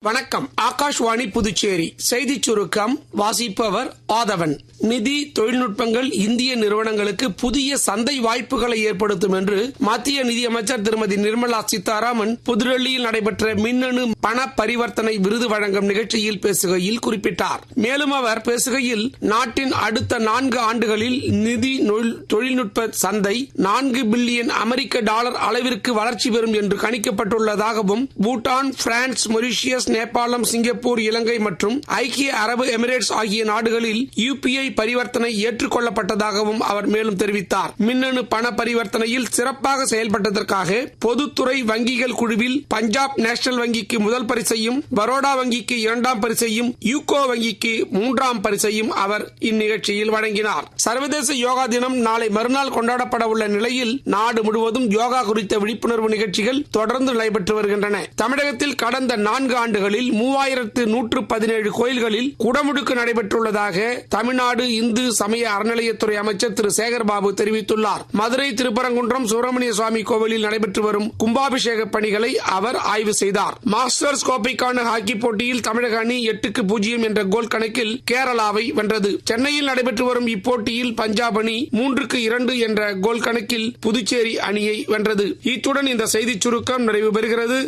வணக்கம். ஆகாஷ்வாணி புதுச்சேரி செய்திச் சுருக்கம் வாசிப்பவர் ஆதவன். நிதி தொழில்நுட்பங்கள் இந்திய நிறுவனங்களுக்கு புதிய சந்தை வாய்ப்புகளை ஏற்படுத்தும் என்று மத்திய நிதியமைச்சர் திருமதி நிர்மலா சீதாராமன் புதுடெல்லியில் நடைபெற்ற மின்னணு பண பரிவர்த்தனை விருது வழங்கும் நிகழ்ச்சியில் பேசுகையில் குறிப்பிட்டார். மேலும் அவர் பேசுகையில், நாட்டின் அடுத்த 4 ஆண்டுகளில் நிதி தொழில்நுட்ப சந்தை 4 பில்லியன் அமெரிக்க டாலர் அளவிற்கு வளர்ச்சி பெறும் என்று கணிக்கப்பட்டுள்ளதாகவும், பூட்டான், பிரான்ஸ், மொரிஷியஸ், நேபாளம், சிங்கப்பூர், இலங்கை மற்றும் ஐக்கிய அரபு எமிரேட்ஸ் ஆகிய நாடுகளில் UPI பரிவர்த்தனை ஏற்றுக்கொள்ளப்பட்டதாகவும் அவர் மேலும் தெரிவித்தார். மின்னணு பண பரிவர்த்தனையில் சிறப்பாக செயல்பட்டதற்காக பொதுத்துறை வங்கிகள் குழுவில் பஞ்சாப் நேஷனல் வங்கிக்கு முதல் பரிசையும், பரோடா வங்கிக்கு 2ஆம் பரிசையும், யூகோ வங்கிக்கு 3ஆம் பரிசையும் அவர் இந்நிகழ்ச்சியில் வழங்கினார். சர்வதேச யோகா தினம் நாளை மறுநாள் கொண்டாடப்பட உள்ள நிலையில் நாடு முழுவதும் யோகா குறித்த விழிப்புணர்வு நிகழ்ச்சிகள் தொடர்ந்து நடைபெற்று வருகின்றன. தமிழகத்தில் கடந்த 4 ஆண்டுகளில் 3117 கோயில்களில் குடமுழுக்கு நடைபெற்றுள்ளதாக தமிழ்நாடு இந்து சமய அறநிலையத்துறை அமைச்சர் திரு சேகர்பாபு தெரிவித்துள்ளார். மதுரை திருப்பரங்குன்றம் சுப்பிரமணிய சுவாமி கோவிலில் நடைபெற்று வரும் கும்பாபிஷேக பணிகளை அவர் ஆய்வு செய்தார். மாஸ்டர்ஸ் கோப்பைக்கான ஹாக்கி போட்டியில் தமிழக அணி 8-0 என்ற கோல் கணக்கில் கேரளாவை வென்றது. சென்னையில் நடைபெற்று வரும் இப்போட்டியில் பஞ்சாப் அணி 3-2 என்ற கோல் கணக்கில் புதுச்சேரி அணியை வென்றது. இத்துடன் இந்த செய்திச் சுருக்கம் நிறைவு பெறுகிறது.